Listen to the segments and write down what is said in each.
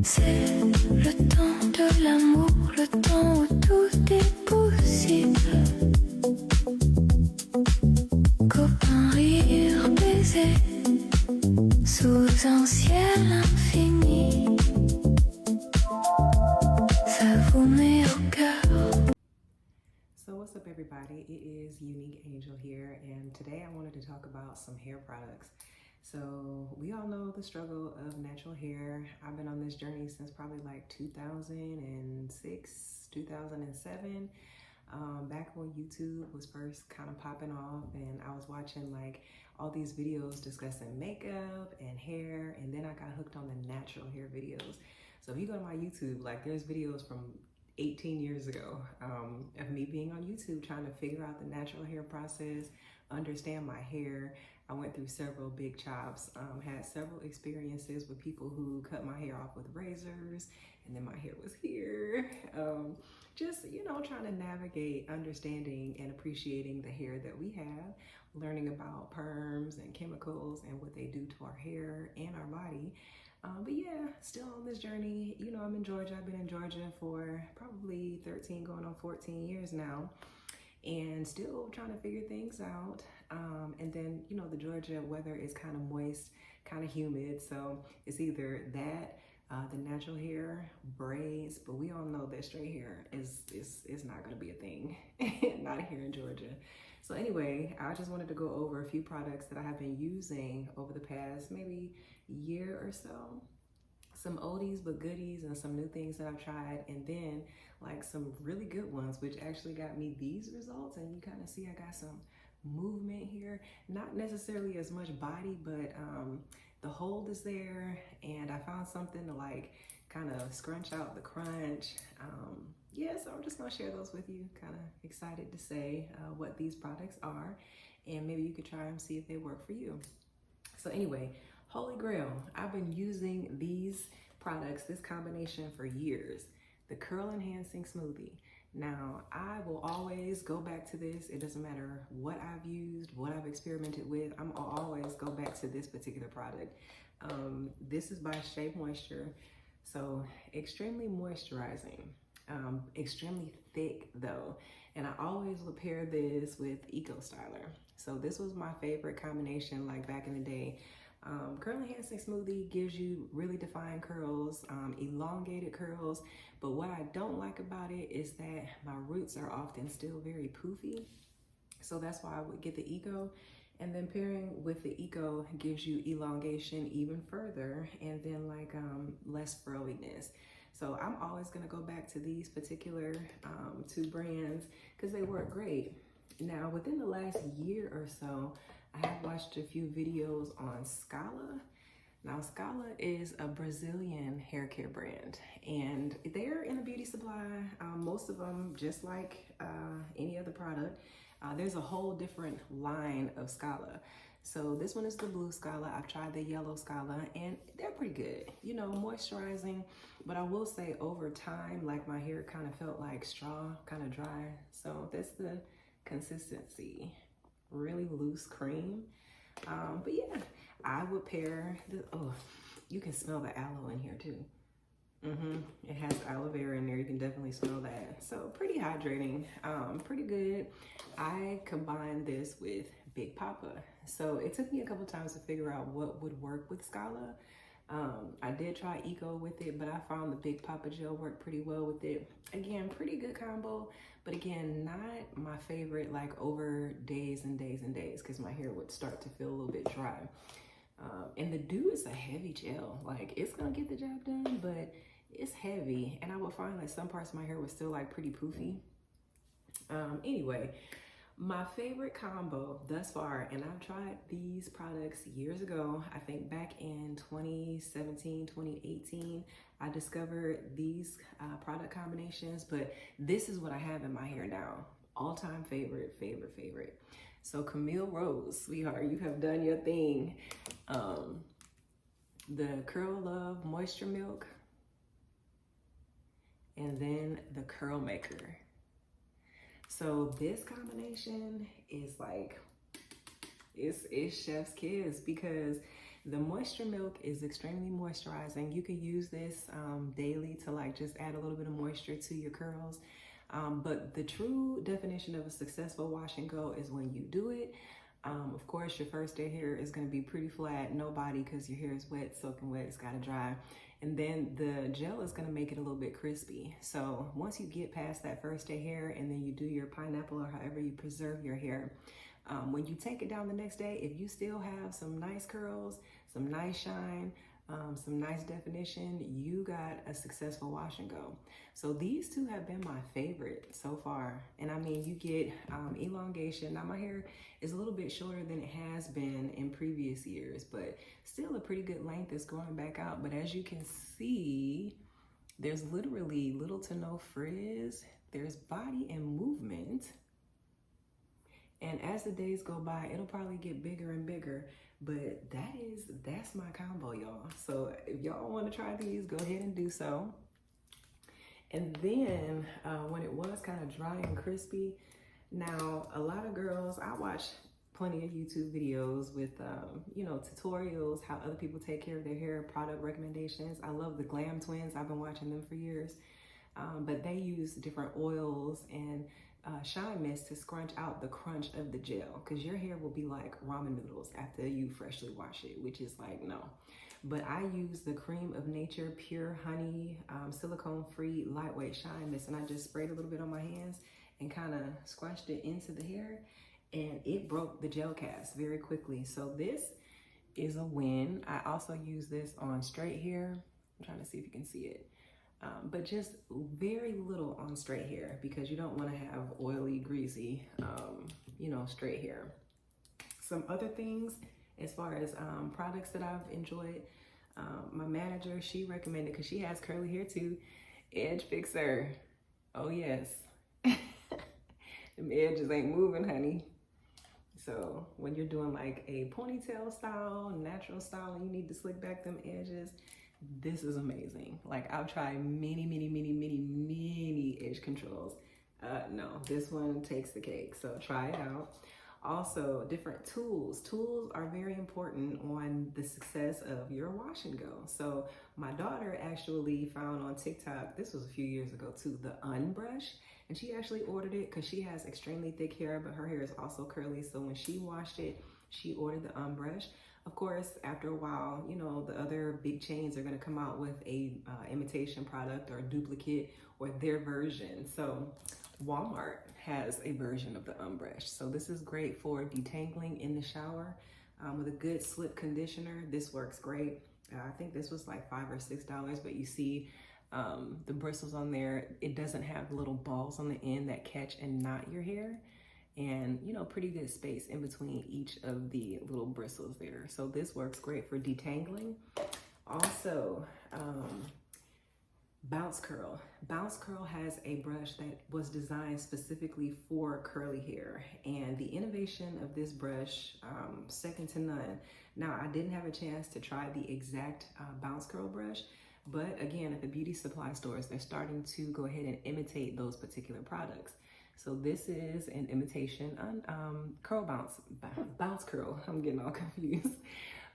C'est le temps de l'amour, le temps où tout est possible. Copain, rire, baiser, sous un ciel infini. Ça vous met au cœur. So what's up everybody, it is Unique Angel here, and today I wanted to talk about some hair products. So we all know the struggle of natural hair. I've been on this journey since probably like 2006, 2007, back when YouTube was first kind of popping off, and I was watching like all these videos discussing makeup and hair, and then I got hooked on the natural hair videos. So if you go to my YouTube, like there's videos from 18 years ago of me being on YouTube trying to figure out the natural hair process, understand my hair. I went through several big chops, had several experiences with people who cut my hair off with razors, and then my hair was here. Just, you know, trying to navigate understanding and appreciating the hair that we have, learning about perms and chemicals and what they do to our hair and our body. But yeah, still on this journey. You know, I'm in Georgia. I've been in Georgia for probably 13 going on 14 years now, and still trying to figure things out. And then, you know, the Georgia weather is kind of moist, kind of humid. So it's either that, the natural hair, braids, but we all know that straight hair is not going to be a thing, not here in Georgia. So anyway, I just wanted to go over a few products that I have been using over the past maybe year or so. Some oldies but goodies and some new things that I've tried, and then like some really good ones which actually got me these results. And you kind of see I got some movement here, not necessarily as much body, but the hold is there, and I found something to like kind of scrunch out the crunch. Yeah, so I'm just gonna share those with you. Kind of excited to say what these products are, and maybe you could try them, see if they work for you. So anyway, Holy Grail, I've been using these products, this combination, for years. The Curl Enhancing Smoothie. Now, I will always go back to this. It doesn't matter what I've used, what I've experimented with, I'm always go back to this particular product. This is by Shea Moisture. So extremely moisturizing, extremely thick though. And I always would pair this with Eco Styler. So this was my favorite combination like back in the day. Curl Enhancing Smoothie gives you really defined curls, elongated curls, but what I don't like about it is that my roots are often still very poofy. So that's why I would get the Eco, and then pairing with the Eco gives you elongation even further, and then like less frilliness. So I'm always gonna go back to these particular two brands because they work great. Now, within the last year or so, I have watched a few videos on Scala. Now, Scala is a Brazilian hair care brand, and they're in a beauty supply. Most of them, just like any other product, there's a whole different line of Scala. So this one is the blue Scala. I've tried the yellow Scala, and they're pretty good, you know, moisturizing. But I will say over time, like my hair kind of felt like straw, kind of dry. So that's the consistency, really loose cream. But yeah, I would pair the, oh, you can smell the aloe in here too. It has aloe vera in there, you can definitely smell that. So pretty hydrating, pretty good. I combined this with Big Papa. So it took me a couple times to figure out what would work with Scala. I did try Eco with it, but I found the Big Papa gel worked pretty well with it. Again, pretty good combo, but again, not my favorite like over days and days and days, because my hair would start to feel a little bit dry. And the Dew is a heavy gel. Like, it's gonna get the job done, but it's heavy. And I would find that some parts of my hair was still like pretty poofy. Anyway, my favorite combo thus far, and I've tried these products years ago, I think back in 2017, 2018, I discovered these product combinations, but this is what I have in my hair now. All-time favorite. So Camille Rose, sweetheart, you have done your thing. The Curl Love Moisture Milk, and then the Curl Maker. So this combination is like, it's chef's kiss, because The Moisture Milk is extremely moisturizing. You can use this daily to like just add a little bit of moisture to your curls. But the true definition of a successful wash and go is when you do it. Of course, your first day hair is going to be pretty flat, no body, because your hair is wet, soaking wet, it's got to dry. And then the gel is going to make it a little bit crispy. So once you get past that first day hair and then you do your pineapple or however you preserve your hair, when you take it down the next day, if you still have some nice curls, some nice shine, some nice definition, you got a successful wash and go. So these two have been my favorite so far. And I mean, you get elongation. Now my hair is a little bit shorter than it has been in previous years, but still a pretty good length. It's growing back out. But as you can see, there's literally little to no frizz. There's body and movement. And as the days go by, it'll probably get bigger and bigger. But that's my combo, y'all. So if y'all want to try these, go ahead and do so. And then when it was kind of dry and crispy, now a lot of girls, I watch plenty of YouTube videos with, you know, tutorials, how other people take care of their hair, product recommendations. I love the Glam Twins. I've been watching them for years. But they use different oils and shine mist to scrunch out the crunch of the gel, because your hair will be like ramen noodles after you freshly wash it, which is like, no. But I use the Cream of Nature Pure Honey silicone free lightweight shine mist, and I just sprayed a little bit on my hands and kind of squashed it into the hair, and it broke the gel cast very quickly. So this is a win. I also use this on straight hair. I'm trying to see if you can see it. But just very little on straight hair, because you don't want to have oily, greasy, you know, straight hair. Some other things as far as products that I've enjoyed, my manager, she recommended, because she has curly hair too, Edge Fixer. Oh yes. Them edges ain't moving, honey. So when you're doing like a ponytail style, natural style, and you need to slick back them edges, this is amazing. Like, I've tried many edge controls. No, this one takes the cake. So try it out. Also, different tools. Tools are very important on the success of your wash and go. So my daughter actually found on TikTok, this was a few years ago too, the Unbrush. And she actually ordered it because she has extremely thick hair, but her hair is also curly. So when she washed it, she ordered the Unbrush. Of course, after a while, you know, the other big chains are going to come out with a imitation product or a duplicate or their version. So Walmart has a version of the Unbrush. So this is great for detangling in the shower with a good slip conditioner. This works great. I think this was like $5 or $6, but you see the bristles on there. It doesn't have little balls on the end that catch and knot your hair. And, you know, pretty good space in between each of the little bristles there. So this works great for detangling. Also, Bounce Curl. Bounce Curl has a brush that was designed specifically for curly hair. And the innovation of this brush, second to none. Now, I didn't have a chance to try the exact Bounce Curl brush, but again, at the beauty supply stores, they're starting to go ahead and imitate those particular products. So this is an imitation on Curl Bounce Curl. I'm getting all confused.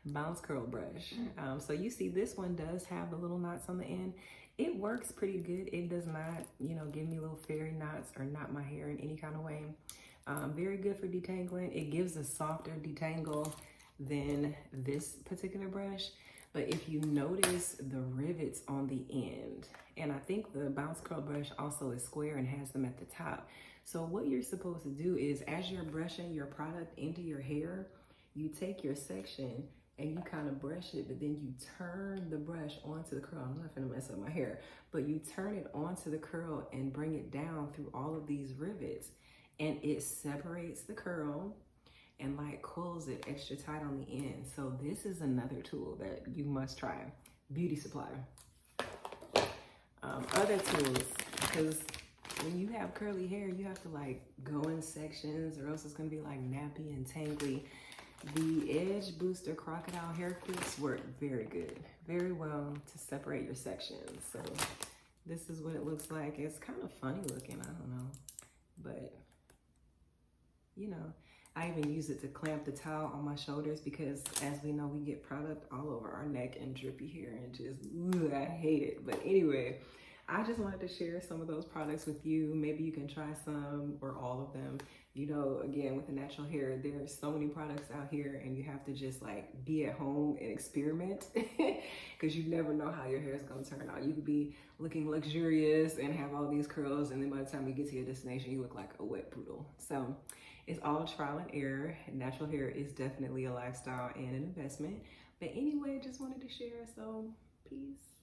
Bounce Curl brush. So you see this one does have the little knots on the end. It works pretty good. It does not, you know, give me little fairy knots or knot my hair in any kind of way. Very good for detangling. It gives a softer detangle than this particular brush. But if you notice the rivets on the end, and I think the Bounce Curl brush also is square and has them at the top. So what you're supposed to do is, as you're brushing your product into your hair, you take your section and you kind of brush it, but then you turn the brush onto the curl. I'm not gonna mess up my hair, but you turn it onto the curl and bring it down through all of these rivets, and it separates the curl and like coils it extra tight on the end. So this is another tool that you must try. Beauty supply. Other tools, because when you have curly hair, you have to like go in sections or else it's gonna be like nappy and tangly. The Edge Booster Crocodile Hair Clips work very good, very well to separate your sections. So this is what it looks like. It's kind of funny looking, I don't know, but you know, I even use it to clamp the towel on my shoulders because, as we know, we get product all over our neck and drippy hair and just, ugh, I hate it. But anyway, I just wanted to share some of those products with you. Maybe you can try some or all of them. You know, again, with the natural hair, there's so many products out here and you have to just like be at home and experiment because you never know how your hair is going to turn out. You could be looking luxurious and have all these curls, and then by the time you get to your destination, you look like a wet poodle. So it's all trial and error. Natural hair is definitely a lifestyle and an investment. But anyway, just wanted to share. So peace.